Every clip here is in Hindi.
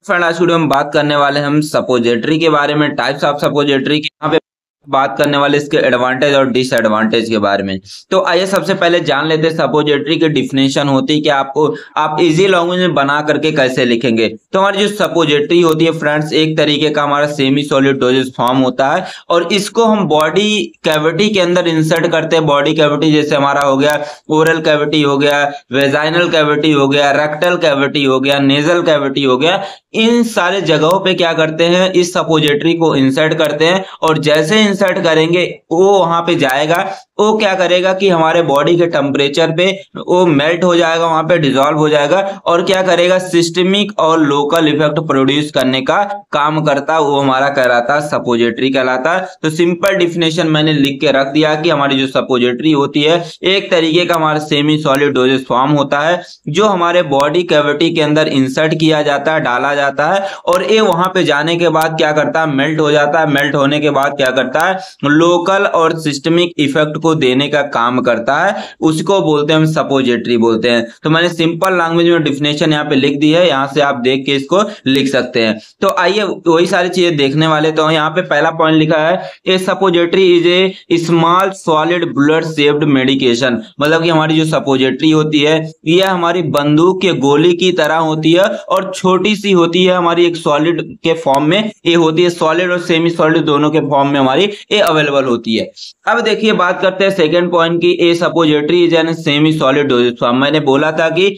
फ्रेंड, आज वीडियो में बात करने वाले हैं हम सपोजिटरी के बारे में, टाइप्स ऑफ सपोजिटरी के। यहाँ पे बात करने वाले इसके एडवांटेज और डिसएडवांटेज के बारे में। तो आइए सबसे पहले जान लेते हैं सपोजिटरी की डिफिनेशन होती है कि आप इजी लैंग्वेज में बना करके कैसे लिखेंगे। तो हमारी जो सपोजिटरी होती है फ्रेंड्स, एक तरीके का हमारा सेमी सॉलिड डोजेज फॉर्म होता है और इसको हम बॉडी कैविटी के अंदर इंसर्ट करते हैं। बॉडी कैविटी जैसे हमारा हो गया ओरल कैविटी, हो गया वेजाइनल कैविटी, हो गया रेक्टल कैविटी, हो गया नेजल कैविटी, हो गया। इन सारे जगहों पे क्या करते हैं, इस सपोजिटरी को इंसर्ट करते हैं और जैसे इंसर्ट करेंगे वो वहां पे जाएगा। वो क्या करेगा कि हमारे बॉडी के टेम्परेचर पे वो मेल्ट हो जाएगा, वहां पे डिसॉल्व हो जाएगा और क्या करेगा, सिस्टमिक और लोकल इफेक्ट प्रोड्यूस करने का काम करता, वो हमारा कहलाता है सपोजिटरी कहलाता है। तो सिंपल डिफिनेशन मैंने लिख के रख दिया कि हमारी जो सपोजिटरी होती है एक तरीके का हमारा सेमी सॉलिड डोजेज फॉर्म होता है जो हमारे बॉडी कैविटी के अंदर इंसर्ट किया जाता है, डाला जाता है और ये वहां पे जाने के बाद क्या करता है, मेल्ट हो जाता है। मेल्ट होने के बाद क्या करता है, लोकल और सिस्टमिक इफेक्ट को देने का काम करता है, उसको बोलते हैं हम सपोजिटरी बोलते हैं। तो मैंने सिंपल लैंग्वेज में डिफिनेशन यहाँ पे लिख दी है, यहाँ से आप देख के इसको लिख सकते हैं। तो आइए वही सारी चीजें देखने वाले। तो यहाँ पे पहला पॉइंट लिखा है, a suppository is a small solid bullet shaped medication. मतलब कि हमारी जो सपोजिटरी होती है यह हमारी बंदूक के गोली की तरह होती है और छोटी सी होती है, हमारी एक सॉलिड के फॉर्म में ये होती है, सॉलिड और सेमी सॉलिड दोनों के फॉर्म में हमारी ये अवेलेबल होती है। अब देखिए बात करते हैं सेकंड पॉइंट की, a suppository is an semi solid dosage form. मैंने बोला था कि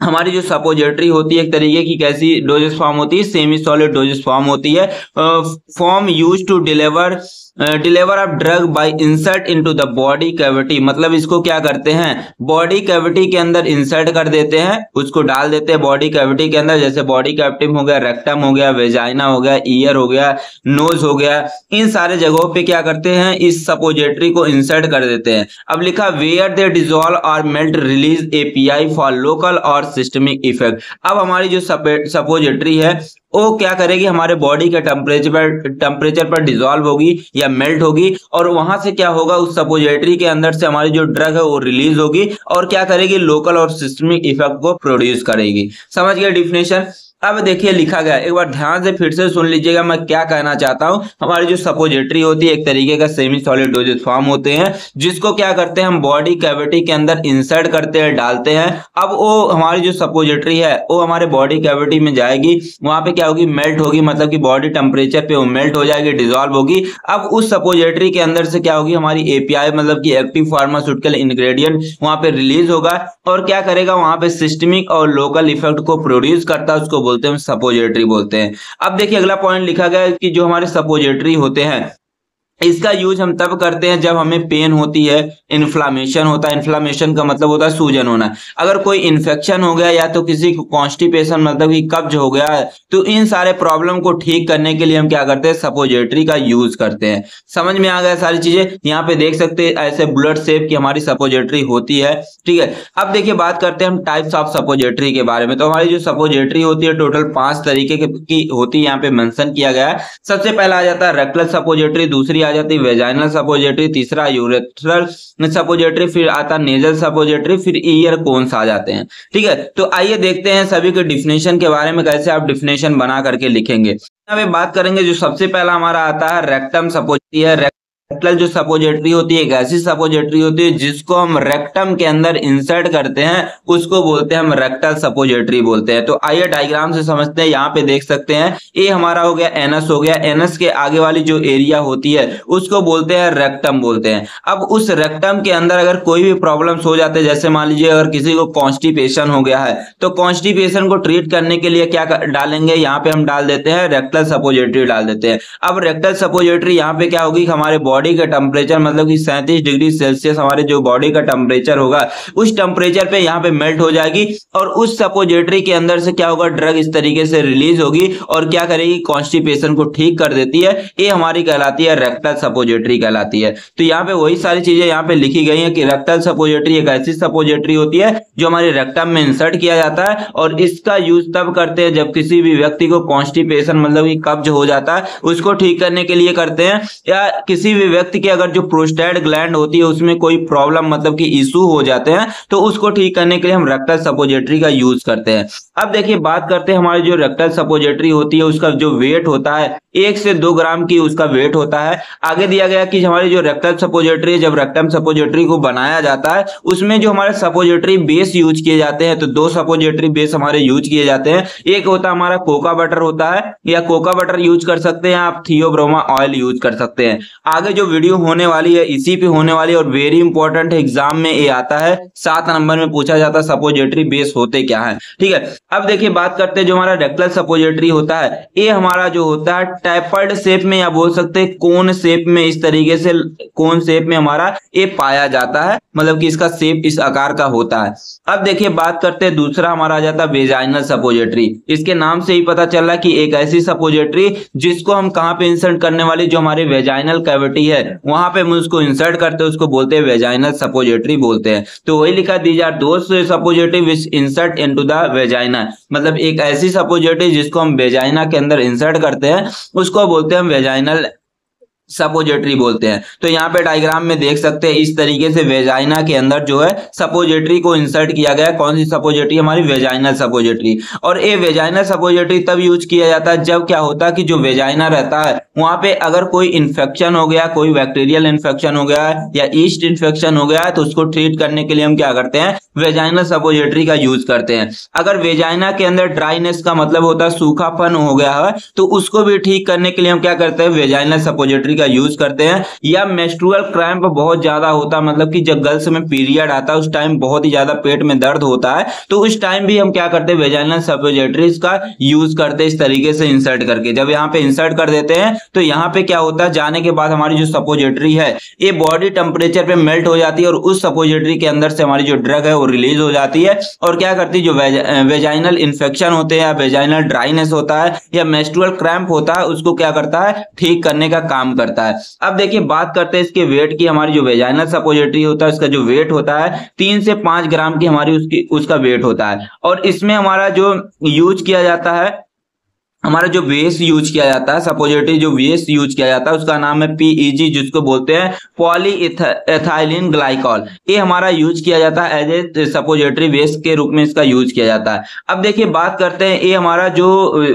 हमारी जो सपोजिटरी होती है एक तरीके की कैसी डोजेज फॉर्म होती है, सेमी सॉलिड डोजेज फॉर्म होती है। Form use to deliver of drug by insert into the body cavity. मतलब इसको क्या करते हैं, बॉडी कैविटी के अंदर इंसर्ट कर देते हैं, उसको डाल देते हैं बॉडी कैविटी के अंदर। जैसे बॉडी कैविटी हो गया, रेक्टम हो गया, वेजाइना हो गया, ईयर हो गया, नोज हो गया, इन सारे जगहों पे क्या करते हैं, इस सपोजिटरी को इंसर्ट कर देते हैं। अब लिखा वेयर दे डिसॉल्व और melt release API for local और सिस्टमिक इफेक्ट। अब हमारी जो सपोजिटरी है वो क्या करेगी, हमारे बॉडी के टेम्परेचर पर डिसॉल्व होगी या मेल्ट होगी और वहां से क्या होगा, उस सपोजिटरी के अंदर से हमारी जो ड्रग है वो रिलीज होगी और क्या करेगी, लोकल और सिस्टमिक इफेक्ट को प्रोड्यूस करेगी। समझ गए डिफिनेशन। अब देखिए लिखा गया, एक बार ध्यान से फिर से सुन लीजिएगा मैं क्या कहना चाहता हूं। हमारी जो सपोजिटरी होती है एक तरीके का सेमी सॉलिड डोजेज फॉर्म होते हैं जिसको क्या करते हैं, हम बॉडी कैविटी के अंदर इंसर्ट करते हैं, डालते हैं। अब वो हमारी जो सपोजिटरी है वो हमारे बॉडी कैविटी में जाएगी, वहां पे क्या होगी, मेल्ट होगी। मतलब कि बॉडी टेम्परेचर पे वो मेल्ट हो जाएगी, डिसॉल्व होगी। अब उस सपोजिटरी के अंदर से क्या होगी, हमारी एपीआई मतलब कि एक्टिव फार्मास्यूटिकल इंग्रेडिएंट वहां पे रिलीज होगा और क्या करेगा, वहां पे सिस्टमिक और लोकल इफेक्ट को प्रोड्यूस करता है, उसको बोलते हैं सपोजिटरी बोलते हैं। अब देखिए अगला पॉइंट लिखा गया है कि जो हमारे सपोजिटरी होते हैं इसका यूज हम तब करते हैं जब हमें पेन होती है, इन्फ्लामेशन होता है। इन्फ्लामेशन का मतलब होता है सूजन होना। अगर कोई इन्फेक्शन हो गया या तो किसी को कॉन्स्टिपेशन मतलब कि कब्ज हो गया है, तो इन सारे प्रॉब्लम को ठीक करने के लिए हम क्या करते हैं, सपोजिटरी का यूज करते हैं। समझ में आ गया सारी चीजें। यहाँ पे देख सकते हैं ऐसे बुलेट शेप की हमारी सपोजिटरी होती है, ठीक है। अब देखिए बात करते हैं हम टाइप्स ऑफ सपोजिटरी के बारे में। तो हमारी जो सपोजिटरी होती है टोटल 5 तरीके की होती है, यहाँ पे मेंशन किया गया है। सबसे पहला आ जाता है रेक्टल सपोजिटरी, दूसरी आ जाती है वेजाइनल सपोजिटरी, तीसरा यूरेथ्रल सपोजिटरी, फिर आता नेजल सपोजिटरी, फिर ईयर कोन्स आ जाते हैं, ठीक है। तो आइए देखते हैं सभी के डिफिनेशन के बारे में, कैसे आप डिफिनेशन बना करके लिखेंगे। यहाँ पे बात करेंगे, जो सबसे पहला हमारा आता है रेक्टम सपोजिटरी है। रेक्टल जो सपोजिटरी होती है एक ऐसी सपोजिटरी होती है जिसको हम रेक्टम के अंदर इंसर्ट करते हैं, उसको बोलते हैं हम रेक्टल सपोजिटरी बोलते हैं। तो आइए डायग्राम से समझते हैं। यहाँ पे देख सकते हैं ये हमारा हो गया एनस हो गया, एनस के आगे वाली जो एरिया होती है उसको बोलते हैं रेक्टम बोलते हैं। अब उस रेक्टम के अंदर अगर कोई भी प्रॉब्लम्स हो जाते हैं, जैसे मान लीजिए अगर किसी को कॉन्स्टिपेशन हो गया है, तो कॉन्स्टिपेशन को ट्रीट करने के लिए क्या डालेंगे, यहाँ पे हम डाल देते हैं रेक्टल सपोजिटरी डाल देते हैं। अब रेक्टल सपोजिटरी यहाँ पे क्या होगी, हमारे बॉडी का टेम्परेचर मतलब कि 37 डिग्री सेल्सियस हमारे जो बॉडी का टेम्परेचर होगा उस टेम्परेचर पे यहाँ पे मेल्ट हो जाएगी और उस सपोजिटरी के अंदर से क्या होगा, ड्रग इस तरीके से रिलीज होगी और क्या करेगी, कॉन्स्टिपेशन को ठीक कर देती है। ये हमारी कहलाती है रेक्टल सपोजिटरी कहलाती है। तो यहाँ पे वही सारी चीजें यहाँ पे लिखी गई है कि रेक्टल सपोजिटरी एक ऐसी सपोजिटरी होती है जो हमारे रेक्टम में इंसर्ट किया जाता है और इसका यूज तब करते हैं जब किसी भी व्यक्ति को कॉन्स्टिपेशन मतलब कि कब्ज हो जाता है, उसको ठीक करने के लिए करते हैं, या किसी भी व्यक्ति के अगर जो प्रोस्टेट ग्लैंड होती है उसमें कोई प्रॉब्लम मतलब कि इशू हो जाते हैं तो उसको ठीक करने के लिए हम रेक्टल सपोजिटरी का यूज करते हैं। अब देखिए बात करते हैं हमारी जो रेक्टल सपोजिटरी होती है उसका जो वेट होता है 1 से 2 ग्राम की उसका वेट होता है। आगे दिया गया कि हमारी जो रेक्टल सपोजिटरी, जब रेक्टम सपोजिटरी को बनाया जाता है उसमें जो हमारे सपोजिटरी बेस यूज किए जाते हैं, तो 2 सपोजिटरी बेस हमारे यूज किए जाते हैं। एक होता है हमारा कोका बटर होता है, या कोका बटर यूज कर सकते हैं आप, थियोब्रोमा ऑयल यूज कर सकते हैं। आगे जो वीडियो होने वाली है इसी पे होने वाली है और वेरी इंपॉर्टेंट एग्जाम में ये आता है, 7 नंबर में पूछा जाता है सपोजिटरी बेस होते क्या है। ठीक है, अब देखिए बात करते हैं जो हमारा रेक्टल सपोजिटरी होता है ये हमारा जो होता है टैपर्ड शेप में, या बोल सकते हैं कोन शेप में, इस तरीके से कोन शेप में हमारा ये पाया जाता है, मतलब कि इसका शेप इस आकार का होता है। अब देखिए बात करते हैं दूसरा हमारा आ जाता है वेजाइनल सपोजिटरी। इसके नाम से ही पता चल रहा है कि एक ऐसी सपोजिटरी जिसको हम कहां पे इंसर्ट करने वाली, जो हमारी वेजाइनल कैविटी है वहां पे हम उसको इंसर्ट करते हैं, उसको बोलते हैं वेजाइनल सपोजिटरी बोलते हैं। तो वही लिखा, these are those suppository which insert into the vagina, मतलब एक ऐसी सपोजिटरी जिसको हम वेजाइना के अंदर इंसर्ट करते हैं उसको बोलते हैं हम वेजाइनल सपोजिटरी बोलते हैं। तो यहाँ पे डायग्राम में देख सकते हैं इस तरीके से वेजाइना के अंदर जो है सपोजिटरी को इंसर्ट किया गया है। कौन सी सपोजिटरी? हमारी वेजाइनल सपोजिटरी। और ये वेजाइनल सपोजिटरी तब यूज किया जाता है जब क्या होता है कि जो वेजाइना रहता है वहां पे अगर कोई इन्फेक्शन हो गया, कोई बैक्टीरियल इन्फेक्शन हो गया है या ईस्ट इन्फेक्शन हो गया है, तो उसको ट्रीट करने के लिए हम क्या करते हैं, वेजाइनल सपोजिटरी का यूज करते हैं। अगर वेजाइना के अंदर ड्राइनेस का मतलब होता है सूखापन हो गया है, तो उसको भी ठीक करने के लिए हम क्या करते हैं, वेजाइनल सपोजिटरी का यूज करते हैं। या मेंस्ट्रुअल क्रैम्प बहुत ज्यादा होता है, मतलब कि जब गर्ल्स में पीरियड आता है उस टाइम बहुत ही ज्यादा पेट में दर्द होता है, तो उस टाइम भी हम क्या करते हैं, वेजाइनल सपोजिटरीज का यूज करते हैं, इस तरीके से इंसर्ट करके। जब यहाँ पे इंसर्ट कर देते हैं तो यहाँ पे क्या होता है, जाने के बाद हमारी जो सपोजिटरी है ये बॉडी टेम्परेचर पे मेल्ट हो जाती है और उस सपोजिटरी के अंदर से हमारी जो ड्रग है वो रिलीज हो जाती है और क्या करती है, जो वेजाइनल इन्फेक्शन होते हैं या वेजाइनल ड्राइनेस होता है या मेंस्ट्रुअल क्रैम्प होता है उसको क्या करता है, ठीक करने का काम करता है। अब देखिए बात करते हैं इसके वेट की। हमारी जो वेजाइनल सपोजिटरी होता है इसका जो वेट होता है 3 से 5 ग्राम की हमारी उसका वेट होता है। और इसमें हमारा जो यूज किया जाता है, हमारा जो बेस यूज किया जाता है, सपोजिटरी जो बेस यूज किया जाता है उसका नाम है पीईजी, जिसको बोलते हैं पॉली एथाइलिन ग्लाइकॉल। ये हमारा यूज किया जाता है एज ए सपोजिटरी बेस के रूप में इसका यूज किया जाता है। अब देखिए बात करते हैं ये हमारा जो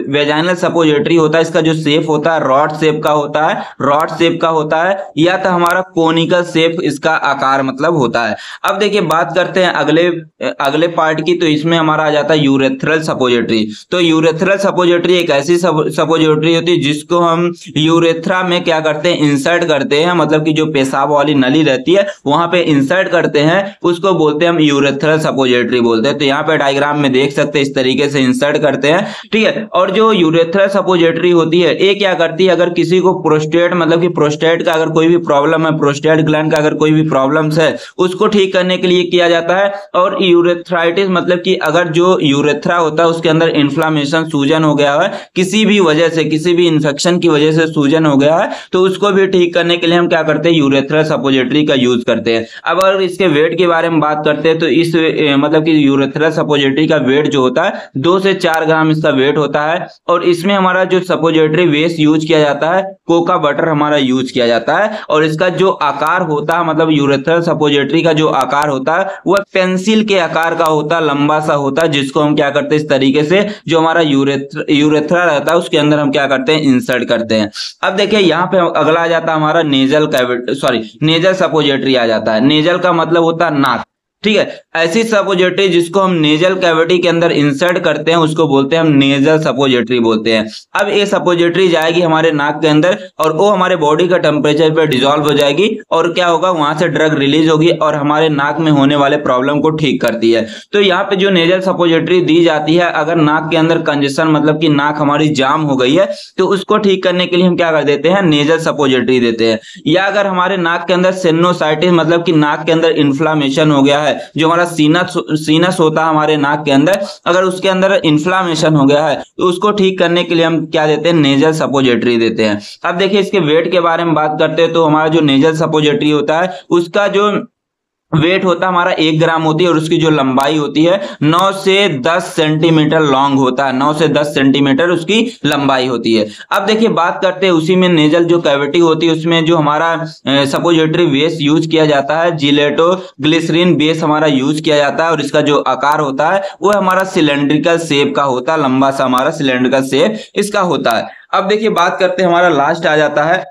वेजाइनल सपोजिटरी होता है इसका जो शेप होता है रॉड शेप का होता है, रॉड शेप का होता है या तो हमारा कोनिकल शेप इसका आकार मतलब होता है। अब देखिए बात करते हैं अगले पार्ट की, तो इसमें हमारा आ जाता है यूरेथ्रल सपोजिटरी। तो यूरेथ्रल सपोजिटरी एक ऐसी सपोजिटरी होती है जिसको हम यूरेथ्रा में क्या करते हैं, इंसर्ट करते हैं, मतलब कि जो पेशाब वाली नली रहती है वहां पे इंसर्ट करते हैं, उसको बोलते हैं हम यूरेथ्रल सपोजिटरी बोलते हैं। तो यहाँ पे डायग्राम में देख सकते हैं इस तरीके से इंसर्ट करते हैं, ठीक है। और जो यूरेथ्रल सपोजिटरी होती है ये क्या करती है, अगर किसी को प्रोस्टेट मतलब कि प्रोस्टेट का अगर कोई भी प्रॉब्लम है, प्रोस्टेट ग्लैंड का अगर कोई भी प्रॉब्लम है उसको ठीक करने के लिए किया जाता है। और यूरेथ्राइटिस मतलब कि अगर जो यूरेथ्रा होता है उसके अंदर इन्फ्लामेशन, सूजन हो गया है किसी भी वजह से, किसी भी इन्फेक्शन की वजह से सूजन हो गया है, तो उसको भी ठीक करने के लिए हम क्या करते हैं, यूरेथ्रल सपोजिटरी का यूज करते हैं। अब अगर इसके वेट के बारे में बात करते हैं तो इस मतलब कि यूरेथ्रल सपोजिटरी का वेट जो होता है 2 से 4 ग्राम इसका वेट होता है। और इसमें हमारा जो सपोजिटरी बेस यूज किया जाता है कोका बटर हमारा यूज किया जाता है। और इसका जो आकार होता है, मतलब यूरेथ्रल सपोजिटरी का जो आकार होता है वह पेंसिल के आकार का होता है, लंबा सा होता है, जिसको हम क्या करते हैं इस तरीके से जो हमारा यूरेथ्रा रहता है उसके अंदर हम क्या करते हैं, इंसर्ट करते हैं। अब देखिए यहाँ पे अगला आ जाता है हमारा nasal cavity, sorry nasal suppository आ जाता है। नेजल का मतलब होता है नाक, ठीक है। ऐसी सपोजिटरी जिसको हम नेजल कैविटी के अंदर इंसर्ट करते हैं उसको बोलते हैं हम नेजल सपोजिटरी बोलते हैं। अब ये सपोजिटरी जाएगी हमारे नाक के अंदर और वो हमारे बॉडी का टेम्परेचर पे डिसॉल्व हो जाएगी और क्या होगा, वहां से ड्रग रिलीज होगी और हमारे नाक में होने वाले प्रॉब्लम को ठीक करती है। तो यहाँ पे जो नेजल सपोजिटरी दी जाती है, अगर नाक के अंदर कंजेशन मतलब कि नाक हमारी जाम हो गई है तो उसको ठीक करने के लिए हम क्या कर देते हैं, नेजल सपोजिटरी देते हैं। या अगर हमारे नाक के अंदर सिनोसाइटिस मतलब कि नाक के अंदर इन्फ्लामेशन हो गया है, जो हमारा सीनस होता है हमारे नाक के अंदर, अगर उसके अंदर इन्फ्लामेशन हो गया है तो उसको ठीक करने के लिए हम क्या देते हैं, नेजल सपोजिटरी देते हैं। अब देखिए इसके वेट के बारे में बात करते हैं तो हमारा जो नेजल सपोजिटरी होता है उसका जो वेट होता है हमारा 1 ग्राम होती है और उसकी जो लंबाई होती है 9 से 10 सेंटीमीटर लॉन्ग होता है, 9 से 10 सेंटीमीटर उसकी लंबाई होती है। अब देखिए बात करते हैं उसी में नेजल जो कैविटी होती है उसमें जो हमारा सपोजिटरी बेस यूज किया जाता है, जिलेटो ग्लिसरीन बेस हमारा यूज किया जाता है और इसका जो आकार होता है वो हमारा सिलेंड्रिकल शेप का होता है, लंबा सा हमारा सिलेंड्रिकल शेप इसका होता है। अब देखिए बात करते हैं हमारा लास्ट आ जाता है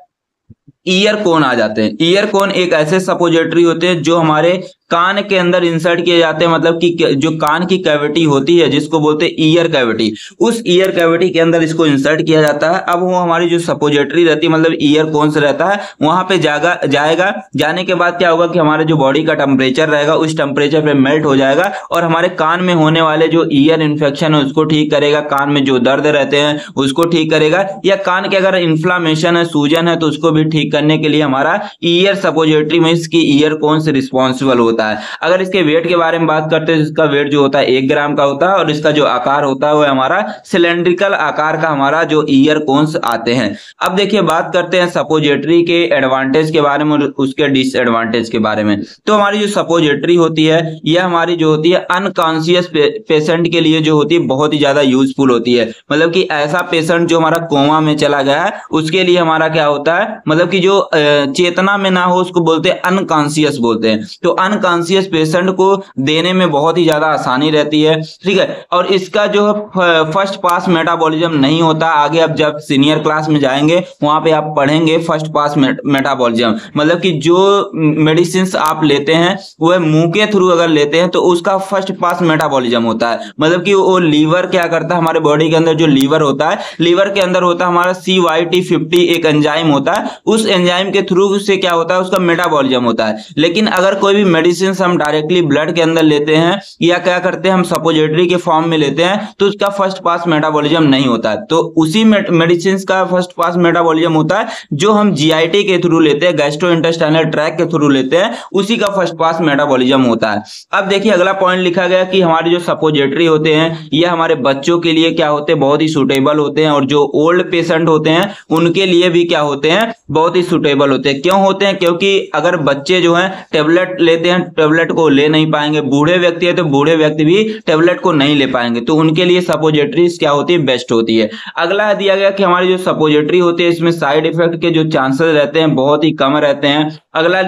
ईयर कोन आ जाते हैं। ईयर कोन एक ऐसे सपोजिटरी होते हैं जो हमारे कान के अंदर इंसर्ट किए जाते हैं, मतलब कि जो कान की कैविटी होती है जिसको बोलते हैं ईयर कैविटी, उस ईयर कैविटी के अंदर इसको इंसर्ट किया जाता है। अब वो हमारी जो सपोजिटरी रहती है मतलब ईयर कोन से रहता है वहां पे जाएगा, जाने के बाद क्या होगा कि हमारे जो बॉडी का टेम्परेचर रहेगा उस टेम्परेचर पे मेल्ट हो जाएगा और हमारे कान में होने वाले जो ईयर इन्फेक्शन है उसको ठीक करेगा, कान में जो दर्द रहते हैं उसको ठीक करेगा, या कान के अगर इन्फ्लामेशन है, सूजन है तो उसको भी ठीक करने के लिए हमारा ईयर सपोजिटरी में इसकी ईयर कोन से रिस्पॉन्सिबल होता है। अगर इसके वेट के बारे में बात करते हैं, इसका वेट जो होता है 1 ग्राम का होता है और इसका जो आकार होता है वो हमारा सिलेंड्रिकल आकार का हमारा जो ईयर कोन्स आते हैं। अब देखिए बात करते हैं सपोजिटरी के एडवांटेज के बारे में और उसके डिसएडवांटेज के बारे में। तो हमारी जो सपोजिटरी होती है यह हमारी जो होती है अनकॉन्शियस पेशेंट के लिए जो होती है बहुत ही ज्यादा यूजफुल होती है, मतलब कि ऐसा पेशेंट जो हमारा कोमा में चला गया है उसके लिए हमारा क्या होता है, मतलब कि जो चेतना में ना हो उसको बोलते हैं अनकॉन्शियस बोलते हैं। तो अनकॉन्शियस पेशेंट को देने में बहुत ही ज्यादा आसानी रहती है, ठीक है। और इसका जो फर्स्ट पास मेटाबॉलिज्म नहीं होता, आगे अब जब सीनियर क्लास में जाएंगे वहां पे आप पढ़ेंगे फर्स्ट पास मेटाबॉलिज्म, मतलब कि जो मेडिसिन आप लेते हैं वह मुंह के थ्रू अगर लेते हैं तो उसका फर्स्ट पास मेटाबॉलिज्म होता है, मतलब कि वो लीवर क्या करता है, हमारे बॉडी के अंदर जो लीवर होता है, लीवर के अंदर होता है हमारा CYT50 एक एंजाइम होता है, उस एंजाइम के थ्रू से क्या होता है उसका मेटाबॉलिज्म होता है। लेकिन अगर कोई भी मेडिसिन हम डायरेक्टली ब्लड के अंदर लेते हैं या क्या करते हैं हम सपोजिटरी के फॉर्म में लेते हैं तो उसका फर्स्ट पास मेटाबॉलिज्म नहीं होता है। तो उसी मेडिसिन का फर्स्ट पास मेटाबॉलिज्म होता है जो हम GIT के थ्रू लेते हैं, गैस्ट्रोइंटेस्टाइनल ट्रैक्ट के थ्रू लेते हैं, उसी का फर्स्ट पास मेटाबॉलिज्म होता है। अब देखिए अगला पॉइंट लिखा गया कि हमारे जो सपोजिटरी होते हैं ये हमारे बच्चों के लिए क्या होते हैं, बहुत ही सुटेबल होते हैं और जो ओल्ड पेशेंट होते हैं उनके लिए भी क्या होते हैं, बहुत ही सुटेबल होते हैं। क्यों होते हैं, क्योंकि अगर बच्चे जो हैं टेबलेट लेते हैं टेबलेट को ले नहीं पाएंगे, बूढ़े व्यक्ति है तो बूढ़े व्यक्ति भी टेबलेट को नहीं ले पाएंगे, तो उनके लिए सपोजिटरीज क्या होती है, बेस्ट होती है। अगला दिया गया कि हमारी जो सपोजिटरी होती है इसमें साइड इफेक्ट के जो चांसेस रहते हैं बहुत ही कम रहते हैं। अगला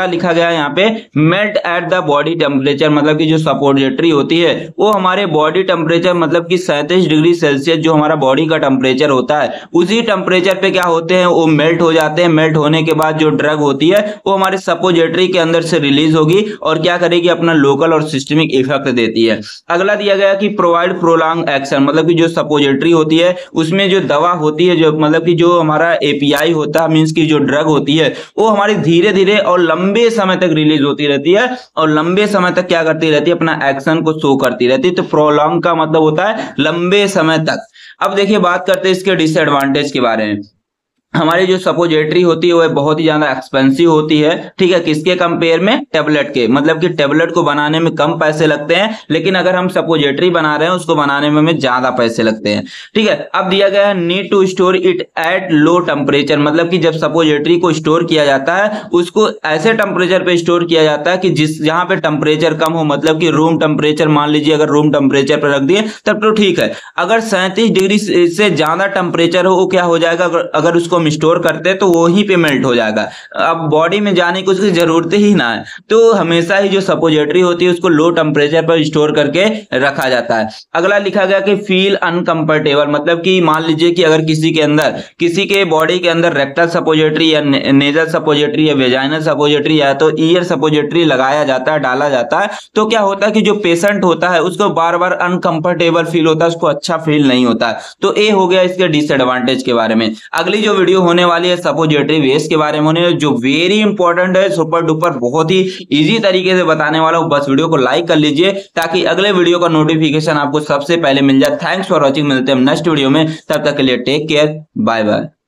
लिखा गया यहाँ पे melt at the body temperature, मतलब कि जो सपोजिटरी होती है वो हमारे बॉडी टेम्परेचर मतलब कि 37 डिग्री सेल्सियस जो हमारा बॉडी का टेम्परेचर होता है उसी टेम्परेचर पे क्या होते हैं वो मेल्ट हो जाते हैं। मेल्ट होने के बाद जो ड्रग होती है वो हमारे सपोजिटरी के अंदर से रिलीज होगी और क्या करेगी, अपना लोकल और सिस्टमिक इफेक्ट देती है। अगला दिया गया कि प्रोवाइड प्रोलॉन्ग एक्शन, मतलब कि जो सपोजिटरी होती है उसमें जो दवा होती है, जो मतलब कि जो हमारा API होता है मींस की जो ड्रग होती है वो हमारी धीरे धीरे और लंबे समय तक रिलीज होती रहती है और लंबे समय तक क्या करती रहती है, अपना एक्शन को शो करती रहती है। तो प्रोलॉन्ग का मतलब होता है लंबे समय तक। अब देखिए बात करते हैं इसके डिसएडवांटेज के बारे में। हमारी जो सपोजिटरी होती है वह बहुत ही ज्यादा एक्सपेंसिव होती है, ठीक है, किसके कंपेयर में, टेबलेट के, मतलब कि टेबलेट को बनाने में कम पैसे लगते हैं लेकिन अगर हम सपोजिटरी बना रहे हैं उसको बनाने में हमें ज्यादा पैसे लगते हैं, ठीक है। अब दिया गया है need to store it at low temperature, मतलब कि जब सपोजिटरी को स्टोर किया जाता है उसको ऐसे टेम्परेचर पे स्टोर किया जाता है कि जहां पे टेम्परेचर कम हो, मतलब कि रूम टेम्परेचर, मान लीजिए अगर रूम टेम्परेचर पर रख दिए तब तो ठीक है, अगर 37 डिग्री से ज्यादा टेम्परेचर हो वो क्या हो जाएगा, अगर उसको स्टोर करते हैं तो वहीं पे मेल्ट हो जाएगा, अब बॉडी में जाने की उसकी जरूरत ही ना है। तो हमेशा ही जो सपोजिटरी होती है उसको लो टेम्परेचर पर स्टोर करके रखा जाता है। अगला लिखा गया कि फील अनकंफर्टेबल, मतलब कि मान लीजिए कि अगर किसी के बॉडी के अंदर रेक्टल सपोजिटरी या नेजल सपोजिटरी या वेजाइनल सपोजिटरी या तो ईयर सपोजिटरी लगाया जाता है, डाला जाता है, तो क्या होता है कि जो पेशेंट होता है उसको बार बार अनकंफर्टेबल फील होता है, उसको अच्छा फील नहीं होता है। तो ये हो गया इसके डिसएडवांटेज के बारे में। अगली जो वीडियो होने वाली है सपोजिटरी वेस्ट के बारे में होने जो वेरी इंपॉर्टेंट है, सुपर डुपर बहुत ही इजी तरीके से बताने वाला हूं, बस वीडियो को लाइक कर लीजिए ताकि अगले वीडियो का नोटिफिकेशन आपको सबसे पहले मिल जाए। थैंक्स फॉर वॉचिंग, मिलते हैं नेक्स्ट वीडियो में, तब तक के लिए टेक केयर, बाय बाय।